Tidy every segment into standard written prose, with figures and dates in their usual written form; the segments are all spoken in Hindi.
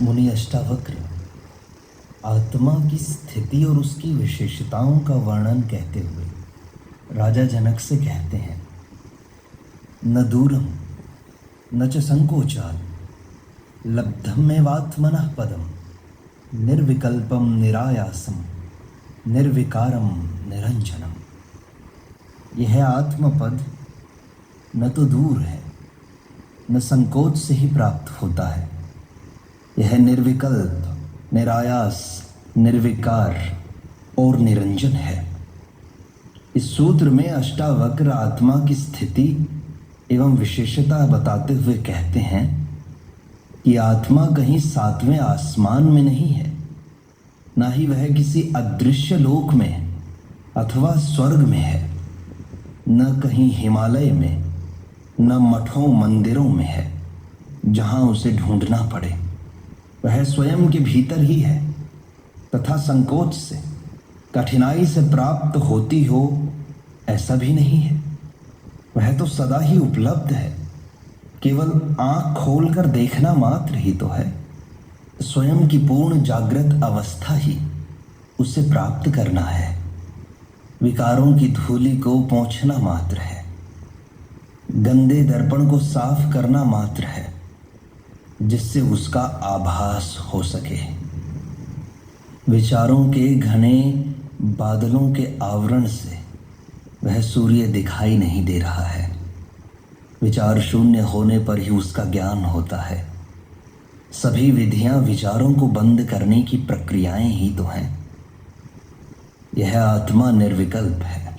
मुनि अष्टावक्र आत्मा की स्थिति और उसकी विशेषताओं का वर्णन कहते हुए राजा जनक से कहते हैं, न दूरम न च संकोचाल लब्धमेवात्मनः पदम निर्विकल्पम निरायासम निर्विकारम निरंजनम। यह आत्मपद न तो दूर है न संकोच से ही प्राप्त होता है। यह निर्विकल्प, निरायास, निर्विकार और निरंजन है। इस सूत्र में अष्टावक्र आत्मा की स्थिति एवं विशेषता बताते हुए कहते हैं कि आत्मा कहीं सातवें आसमान में नहीं है, ना ही वह किसी अदृश्य लोक में है अथवा स्वर्ग में है, न कहीं हिमालय में, न मठों मंदिरों में है जहां उसे ढूंढना पड़े। वह स्वयं के भीतर ही है तथा संकोच से, कठिनाई से प्राप्त होती हो ऐसा भी नहीं है। वह तो सदा ही उपलब्ध है, केवल आंख खोलकर देखना मात्र ही तो है। स्वयं की पूर्ण जागृत अवस्था ही उसे प्राप्त करना है। विकारों की धूलि को पोंछना मात्र है, गंदे दर्पण को साफ करना मात्र है, जिससे उसका आभास हो सके। विचारों के घने बादलों के आवरण से वह सूर्य दिखाई नहीं दे रहा है। विचार शून्य होने पर ही उसका ज्ञान होता है। सभी विधियां विचारों को बंद करने की प्रक्रियाएं ही तो हैं। यह आत्मा निर्विकल्प है।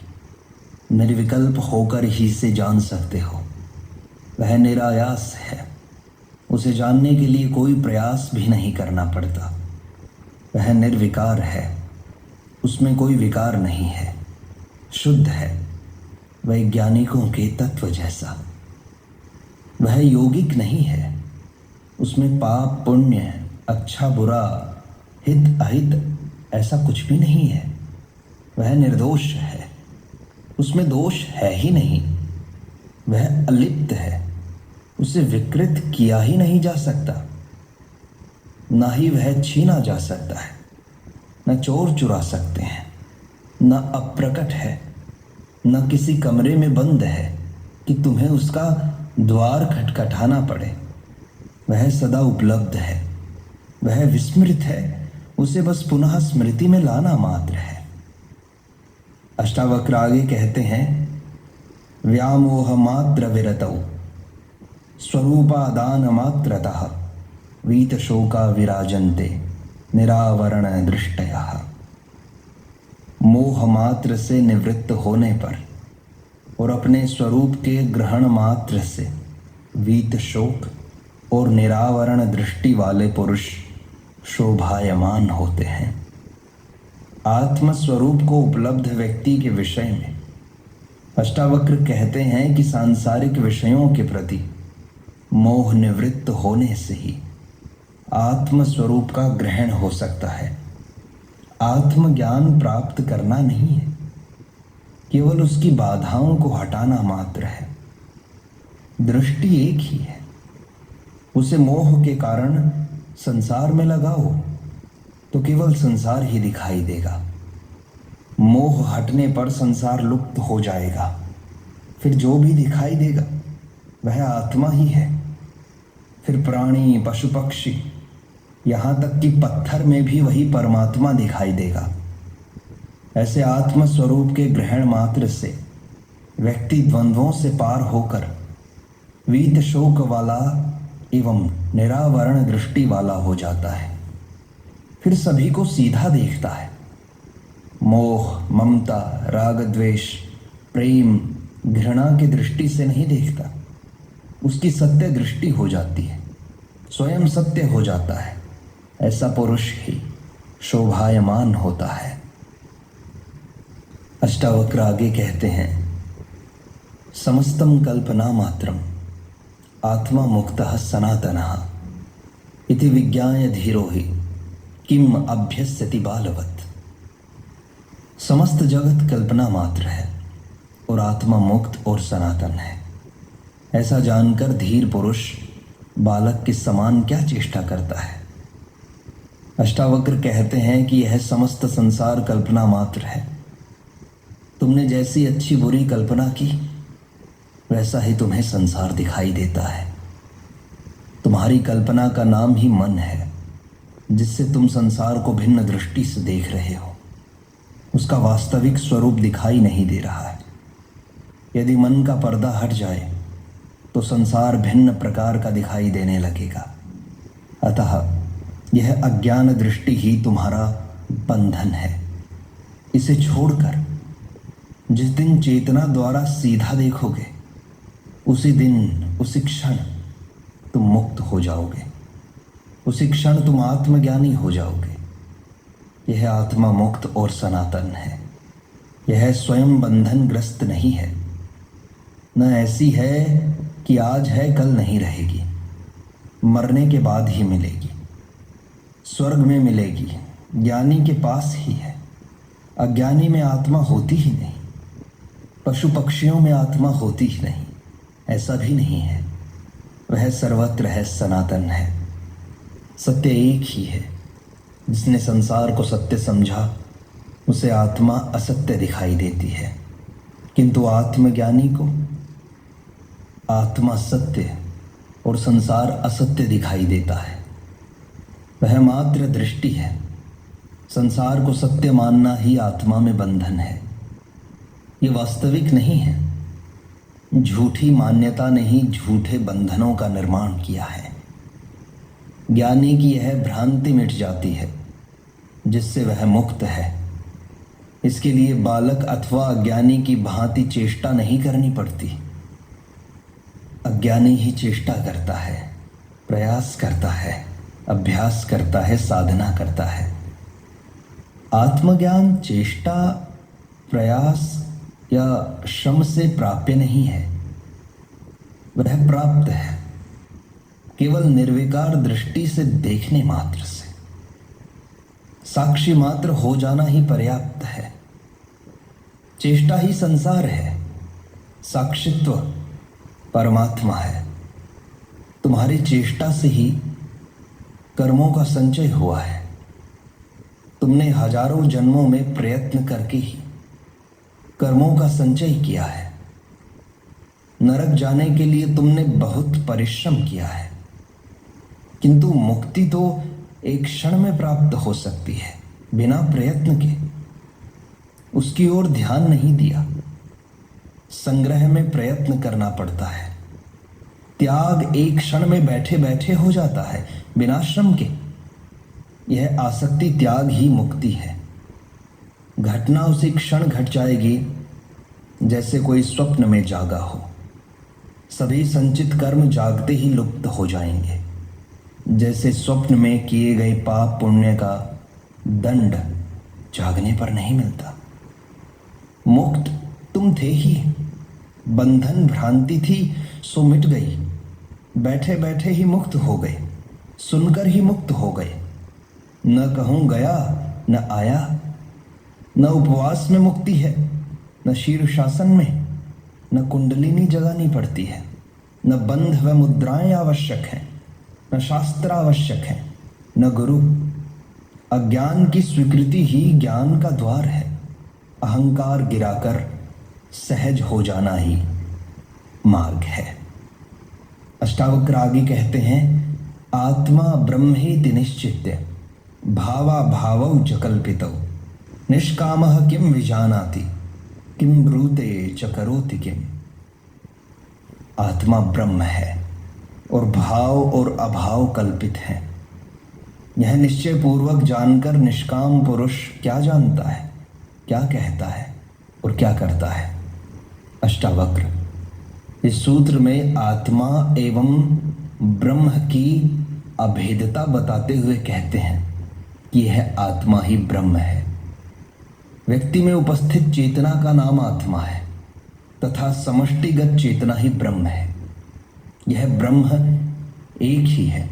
निर्विकल्प होकर ही से जान सकते हो। वह निरायास है। उसे जानने के लिए कोई प्रयास भी नहीं करना पड़ता। वह निर्विकार है, उसमें कोई विकार नहीं है, शुद्ध है, वैज्ञानिकों के तत्व जैसा। वह यौगिक नहीं है, उसमें पाप पुण्य, अच्छा बुरा, हित अहित ऐसा कुछ भी नहीं है। वह निर्दोष है, उसमें दोष है ही नहीं। वह अलिप्त है, उसे विकृत किया ही नहीं जा सकता, ना ही वह छीना जा सकता है, न चोर चुरा सकते हैं, न अप्रकट है, न किसी कमरे में बंद है कि तुम्हें उसका द्वार खटखटाना पड़े। वह सदा उपलब्ध है, वह विस्मृत है, उसे बस पुनः स्मृति में लाना मात्र है। अष्टावक्र आगे कहते हैं, व्यामोह मात्र विरतौ स्वरूपादान मात्रतः वीत शोका विराजन्ते निरावरण दृष्टयः। मोह मात्र से निवृत्त होने पर और अपने स्वरूप के ग्रहण मात्र से वीत शोक और निरावरण दृष्टि वाले पुरुष शोभायमान होते हैं। आत्मस्वरूप को उपलब्ध व्यक्ति के विषय में अष्टावक्र कहते हैं कि सांसारिक विषयों के प्रति मोह निवृत्त होने से ही आत्मस्वरूप का ग्रहण हो सकता है। आत्मज्ञान प्राप्त करना नहीं है, केवल उसकी बाधाओं को हटाना मात्र है। दृष्टि एक ही है। उसे मोह के कारण संसार में लगाओ तो केवल संसार ही दिखाई देगा। मोह हटने पर संसार लुप्त हो जाएगा। फिर जो भी दिखाई देगा वह आत्मा ही है। फिर प्राणी, पशु पक्षी, यहाँ तक कि पत्थर में भी वही परमात्मा दिखाई देगा। ऐसे आत्मस्वरूप के ग्रहण मात्र से व्यक्ति द्वंद्वों से पार होकर वीत शोक वाला एवं निरावरण दृष्टि वाला हो जाता है। फिर सभी को सीधा देखता है। मोह, ममता, राग, द्वेष, प्रेम, घृणा की दृष्टि से नहीं देखता। उसकी सत्य दृष्टि हो जाती है, स्वयं सत्य हो जाता है। ऐसा पुरुष ही शोभायमान होता है। अष्टावक्र आगे कहते हैं, समस्तम कल्पना मात्रम आत्मा मुक्तः सनातनः इति विज्ञाय धीरो हि किम अभ्यस्यति बालवत्। समस्त जगत कल्पना मात्र है और आत्मा मुक्त और सनातन है। ऐसा जानकर धीर पुरुष बालक के समान क्या चेष्टा करता है। अष्टावक्र कहते हैं कि यह समस्त संसार कल्पना मात्र है। तुमने जैसी अच्छी बुरी कल्पना की, वैसा ही तुम्हें संसार दिखाई देता है। तुम्हारी कल्पना का नाम ही मन है, जिससे तुम संसार को भिन्न दृष्टि से देख रहे हो। उसका वास्तविक स्वरूप दिखाई नहीं दे रहा है। यदि मन का पर्दा हट जाए तो संसार भिन्न प्रकार का दिखाई देने लगेगा। अतः यह अज्ञान दृष्टि ही तुम्हारा बंधन है। इसे छोड़कर जिस दिन चेतना द्वारा सीधा देखोगे, उसी दिन उसी क्षण तुम मुक्त हो जाओगे। उसी क्षण तुम आत्मज्ञानी हो जाओगे। यह आत्मा मुक्त और सनातन है। यह स्वयं बंधनग्रस्त नहीं है। न ऐसी है कि आज है कल नहीं रहेगी, मरने के बाद ही मिलेगी, स्वर्ग में मिलेगी, ज्ञानी के पास ही है। अज्ञानी में आत्मा होती ही नहीं, पशु पक्षियों में आत्मा होती ही नहीं, ऐसा भी नहीं है। वह सर्वत्र है, सनातन है। सत्य एक ही है। जिसने संसार को सत्य समझा, उसे आत्मा असत्य दिखाई देती है, किंतु आत्मज्ञानी को आत्मा सत्य और संसार असत्य दिखाई देता है। वह मात्र दृष्टि है। संसार को सत्य मानना ही आत्मा में बंधन है। ये वास्तविक नहीं है। झूठी मान्यता ने ही झूठे बंधनों का निर्माण किया है। ज्ञानी की यह भ्रांति मिट जाती है, जिससे वह मुक्त है। इसके लिए बालक अथवा अज्ञानी की भांति चेष्टा नहीं करनी पड़ती। अज्ञानी ही चेष्टा करता है, प्रयास करता है, अभ्यास करता है, साधना करता है। आत्मज्ञान चेष्टा, प्रयास या श्रम से प्राप्य नहीं है। वह प्राप्त है केवल निर्विकार दृष्टि से देखने मात्र से। साक्षी मात्र हो जाना ही पर्याप्त है। चेष्टा ही संसार है, साक्षित्व परमात्मा है। तुम्हारी चेष्टा से ही कर्मों का संचय हुआ है। तुमने हजारों जन्मों में प्रयत्न करके ही कर्मों का संचय किया है। नरक जाने के लिए तुमने बहुत परिश्रम किया है, किंतु मुक्ति तो एक क्षण में प्राप्त हो सकती है, बिना प्रयत्न के। उसकी ओर ध्यान नहीं दिया। संग्रह में प्रयत्न करना पड़ता है। त्याग एक क्षण में बैठे बैठे हो जाता है, बिना श्रम के। यह आसक्ति त्याग ही मुक्ति है। घटना उसी क्षण घट जाएगी, जैसे कोई स्वप्न में जागा हो। सभी संचित कर्म जागते ही लुप्त हो जाएंगे, जैसे स्वप्न में किए गए पाप पुण्य का दंड जागने पर नहीं मिलता। मुक्त तुम थे ही। बंधन भ्रांति थी सो मिट गई। बैठे बैठे ही मुक्त हो गए, सुनकर ही मुक्त हो गए। न कहूँ गया न आया। न उपवास में मुक्ति है, न शीर्षासन में, न कुंडलिनी जगानी पड़ती है, न बंध व मुद्राएं आवश्यक हैं, न शास्त्र आवश्यक है, न गुरु। अज्ञान की स्वीकृति ही ज्ञान का द्वार है। अहंकार गिराकर सहज हो जाना ही मार्ग है। अष्टावक्र आगे कहते हैं, आत्मा ब्रह्मेति निश्चित्य भावा भावौ च कल्पितौ निष्कामः किम विजानाति किम ब्रूते च करोति किम। आत्मा ब्रह्म है और भाव और अभाव कल्पित हैं। यह निश्चय पूर्वक जानकर निष्काम पुरुष क्या जानता है, क्या कहता है और क्या करता है। अष्टावक्र इस सूत्र में आत्मा एवं ब्रह्म की अभेदता बताते हुए कहते हैं कि यह आत्मा ही ब्रह्म है। व्यक्ति में उपस्थित चेतना का नाम आत्मा है तथा समष्टिगत चेतना ही ब्रह्म है। यह ब्रह्म एक ही है,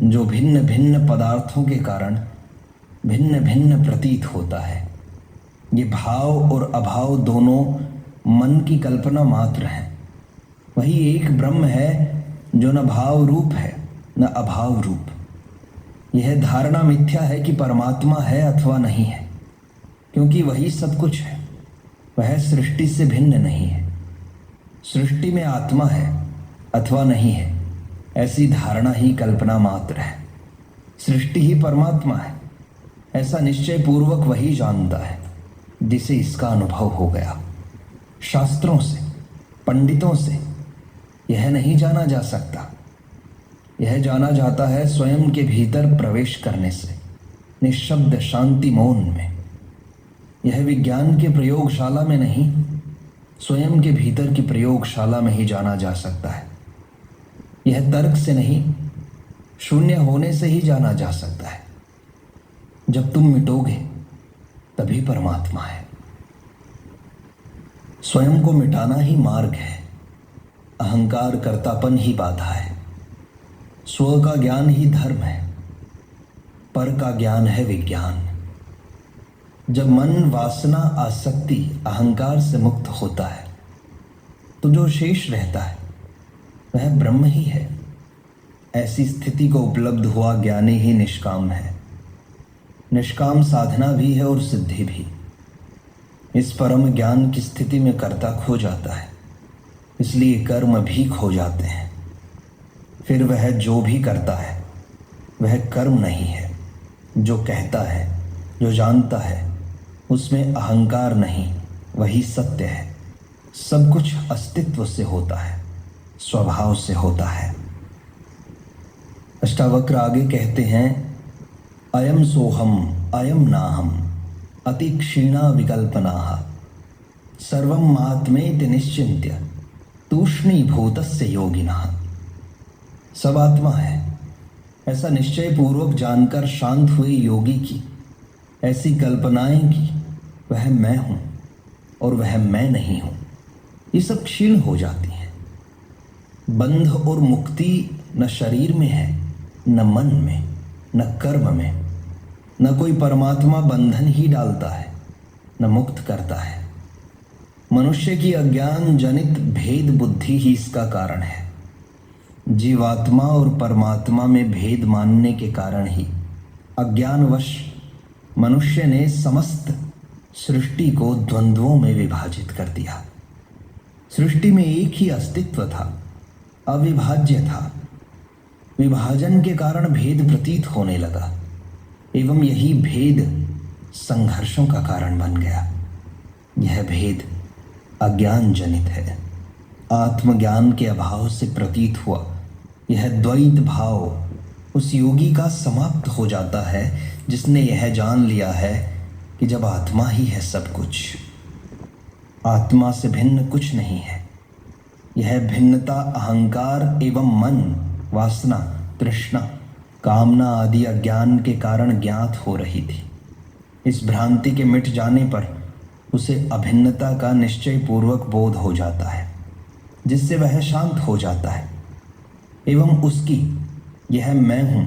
जो भिन्न भिन्न पदार्थों के कारण भिन्न भिन्न प्रतीत होता है। ये भाव और अभाव दोनों मन की कल्पना मात्र है। वही एक ब्रह्म है जो न भाव रूप है न अभाव रूप। यह धारणा मिथ्या है कि परमात्मा है अथवा नहीं है, क्योंकि वही सब कुछ है। वह सृष्टि से भिन्न नहीं है। सृष्टि में आत्मा है अथवा नहीं है, ऐसी धारणा ही कल्पना मात्र है। सृष्टि ही परमात्मा है, ऐसा निश्चय पूर्वक वही जानता है जिसे इसका अनुभव हो गया। शास्त्रों से, पंडितों से यह नहीं जाना जा सकता। यह जाना जाता है स्वयं के भीतर प्रवेश करने से, निःशब्द शांति मौन में। यह विज्ञान के प्रयोगशाला में नहीं, स्वयं के भीतर की प्रयोगशाला में ही जाना जा सकता है। यह तर्क से नहीं, शून्य होने से ही जाना जा सकता है। जब तुम मिटोगे तभी परमात्मा है। स्वयं को मिटाना ही मार्ग है। अहंकार कर्तापन ही बाधा है। स्व का ज्ञान ही धर्म है। पर का ज्ञान है विज्ञान। जब मन वासना, आसक्ति, अहंकार से मुक्त होता है तो जो शेष रहता है वह ब्रह्म ही है। ऐसी स्थिति को उपलब्ध हुआ ज्ञानी ही निष्काम है। निष्काम साधना भी है और सिद्धि भी। इस परम ज्ञान की स्थिति में कर्ता खो जाता है, इसलिए कर्म भी खो जाते हैं। फिर वह जो भी करता है वह कर्म नहीं है। जो कहता है, जो जानता है, उसमें अहंकार नहीं, वही सत्य है। सब कुछ अस्तित्व से होता है, स्वभाव से होता है। अष्टावक्र आगे कहते हैं, अयम सोहम अयम नाहम अति क्षीणा विकल्पनाः सर्वं मात्मेति निश्चिन्त्य तूष्णीभूतस्य योगिनः। सब आत्मा है, ऐसा निश्चय पूर्वक जानकर शांत हुए योगी की ऐसी कल्पनाएं की वह मैं हूं और वह मैं नहीं हूं, ये सब क्षीण हो जाती हैं। बंध और मुक्ति न शरीर में है, न मन में, न कर्म में। न कोई परमात्मा बंधन ही डालता है, न मुक्त करता है। मनुष्य की अज्ञान जनित भेद बुद्धि ही इसका कारण है। जीवात्मा और परमात्मा में भेद मानने के कारण ही अज्ञानवश मनुष्य ने समस्त सृष्टि को द्वंद्वों में विभाजित कर दिया। सृष्टि में एक ही अस्तित्व था, अविभाज्य था। विभाजन के कारण भेद प्रतीत होने लगा एवं यही भेद संघर्षों का कारण बन गया। यह भेद अज्ञान जनित है। आत्मज्ञान के अभाव से प्रतीत हुआ यह द्वैत भाव उस योगी का समाप्त हो जाता है जिसने यह जान लिया है कि जब आत्मा ही है सब कुछ, आत्मा से भिन्न कुछ नहीं है। यह भिन्नता अहंकार एवं मन, वासना, तृष्णा, कामना आदि अज्ञान के कारण ज्ञात हो रही थी। इस भ्रांति के मिट जाने पर उसे अभिन्नता का निश्चय पूर्वक बोध हो जाता है, जिससे वह शांत हो जाता है एवं उसकी यह मैं हूँ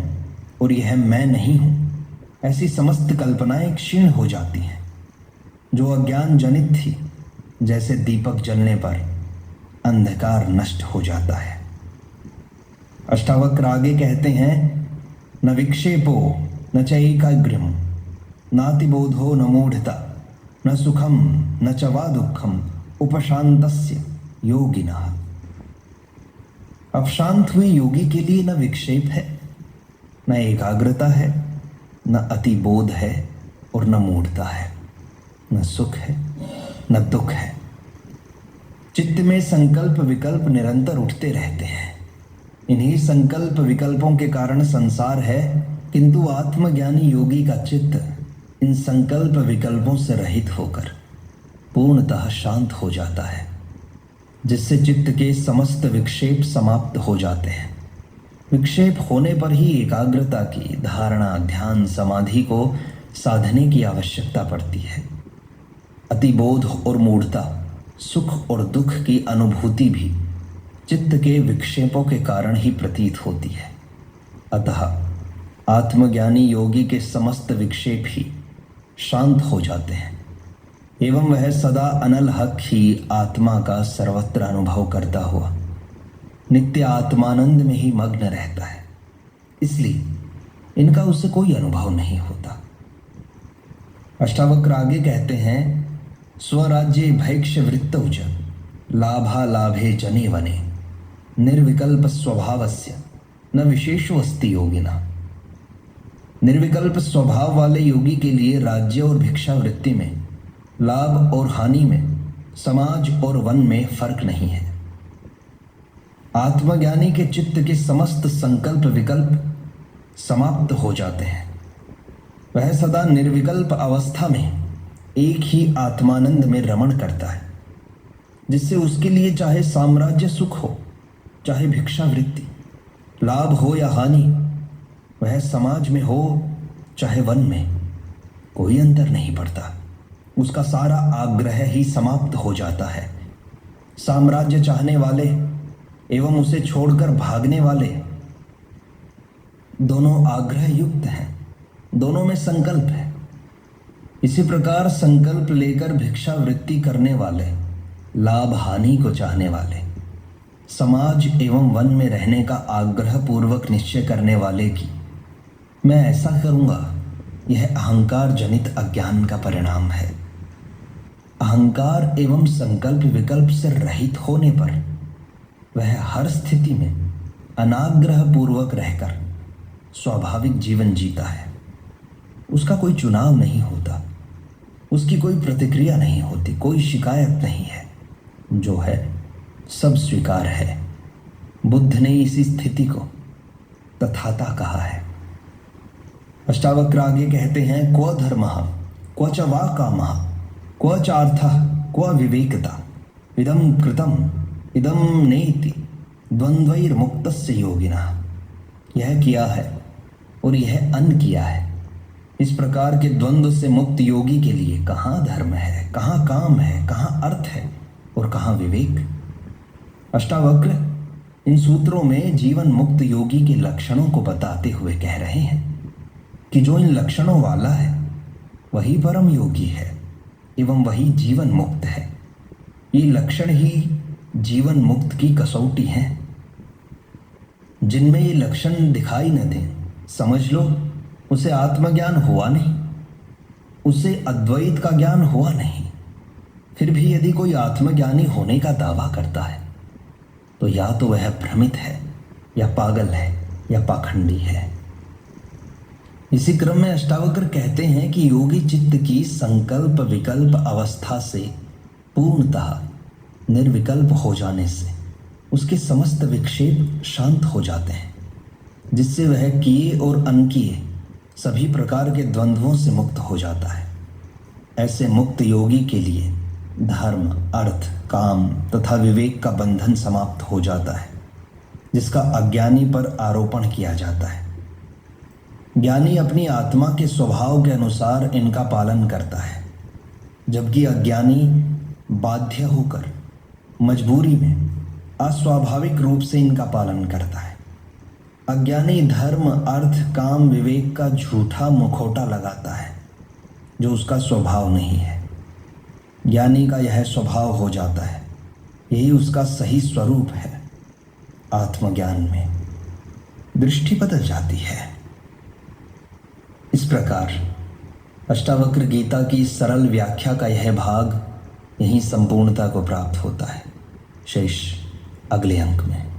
और यह मैं नहीं हूँ ऐसी समस्त कल्पनाएं क्षीण हो जाती हैं। जो अज्ञान जनित थी, जैसे दीपक जलने पर अंधकार नष्ट हो जाता है। अष्टावक्र आगे कहते हैं, न विक्षेपो न चैकाग्र्यम नातिबोधो न मूढ़ता न सुखम न च वा दुःखम उपशांतस्य योगिनः। अब शांत हुए योगी के लिए न विक्षेप है, न एकाग्रता है, न अतिबोध है और न मूढ़ता है, न सुख है न दुख है। चित्त में संकल्प विकल्प निरंतर उठते रहते हैं। इन्हीं संकल्प विकल्पों के कारण संसार है, किंतु आत्मज्ञानी योगी का चित्त इन संकल्प विकल्पों से रहित होकर पूर्णतः शांत हो जाता है, जिससे चित्त के समस्त विक्षेप समाप्त हो जाते हैं। विक्षेप होने पर ही एकाग्रता की, धारणा, ध्यान, समाधि को साधने की आवश्यकता पड़ती है। अतिबोध और मूढ़ता, सुख और दुख की अनुभूति भी चित्त के विक्षेपों के कारण ही प्रतीत होती है। अतः आत्मज्ञानी योगी के समस्त विक्षेप ही शांत हो जाते हैं एवं वह सदा अनल हक ही आत्मा का सर्वत्र अनुभव करता हुआ नित्य आत्मानंद में ही मग्न रहता है। इसलिए इनका उससे कोई अनुभव नहीं होता। अष्टावक्र आगे कहते हैं, स्वराज्ये भैक्ष वृत्तौ च लाभा लाभे जने वने निर्विकल्प स्वभावस्य न विशेषो अस्ति योगिना। निर्विकल्प स्वभाव वाले योगी के लिए राज्य और भिक्षा वृत्ति में, लाभ और हानि में, समाज और वन में फर्क नहीं है। आत्मज्ञानी के चित्त के समस्त संकल्प विकल्प समाप्त हो जाते हैं। वह सदा निर्विकल्प अवस्था में एक ही आत्मानंद में रमण करता है, जिससे उसके लिए चाहे साम्राज्य सुख हो, चाहे भिक्षा वृत्ति, लाभ हो या हानि, वह समाज में हो चाहे वन में, कोई अंतर नहीं पड़ता। उसका सारा आग्रह ही समाप्त हो जाता है। साम्राज्य चाहने वाले एवं उसे छोड़कर भागने वाले दोनों आग्रह युक्त हैं, दोनों में संकल्प है। इसी प्रकार संकल्प लेकर भिक्षा वृत्ति करने वाले, लाभ हानि को चाहने वाले, समाज एवं वन में रहने का आग्रह पूर्वक निश्चय करने वाले की मैं ऐसा करूंगा, यह अहंकार जनित अज्ञान का परिणाम है। अहंकार एवं संकल्प विकल्प से रहित होने पर वह हर स्थिति में अनाग्रह पूर्वक रहकर स्वाभाविक जीवन जीता है। उसका कोई चुनाव नहीं होता, उसकी कोई प्रतिक्रिया नहीं होती, कोई शिकायत नहीं है। जो है सब स्वीकार है। बुद्ध ने इसी स्थिति को तथाता कहा है। अष्टावक्र आगे कहते हैं, क्व धर्मः क्व च वा कामः क्व च अर्थः क्व विवेकता इदं कृतम् इदं नेति द्वंद्वैर्मुक्तस्य योगिनः। यह किया है और यह अन किया है। इस प्रकार के द्वंद्व से मुक्त योगी के लिए कहाँ धर्म है, कहाँ काम है, कहाँ अर्थ है और कहाँ विवेक। अष्टावक्र इन सूत्रों में जीवन मुक्त योगी के लक्षणों को बताते हुए कह रहे हैं कि जो इन लक्षणों वाला है वही परम योगी है एवं वही जीवन मुक्त है। ये लक्षण ही जीवन मुक्त की कसौटी है। जिनमें ये लक्षण दिखाई न दें, समझ लो उसे आत्मज्ञान हुआ नहीं, उसे अद्वैत का ज्ञान हुआ नहीं। फिर भी यदि कोई आत्मज्ञानी होने का दावा करता है तो या तो वह भ्रमित है या पागल है या पाखंडी है। इसी क्रम में अष्टावक्र कहते हैं कि योगी चित्त की संकल्प विकल्प अवस्था से पूर्णतः निर्विकल्प हो जाने से उसके समस्त विक्षेप शांत हो जाते हैं, जिससे वह किए और अनकिए सभी प्रकार के द्वंद्वों से मुक्त हो जाता है। ऐसे मुक्त योगी के लिए धर्म, अर्थ, काम तथा विवेक का बंधन समाप्त हो जाता है, जिसका अज्ञानी पर आरोपण किया जाता है। ज्ञानी अपनी आत्मा के स्वभाव के अनुसार इनका पालन करता है, जबकि अज्ञानी बाध्य होकर मजबूरी में अस्वाभाविक रूप से इनका पालन करता है। अज्ञानी धर्म, अर्थ, काम, विवेक का झूठा मुखौटा लगाता है जो उसका स्वभाव नहीं है। ज्ञानी का यह स्वभाव हो जाता है, यही उसका सही स्वरूप है। आत्मज्ञान में दृष्टि बदल जाती है। इस प्रकार अष्टावक्र गीता की सरल व्याख्या का यह भाग यहीं संपूर्णता को प्राप्त होता है। शेष अगले अंक में।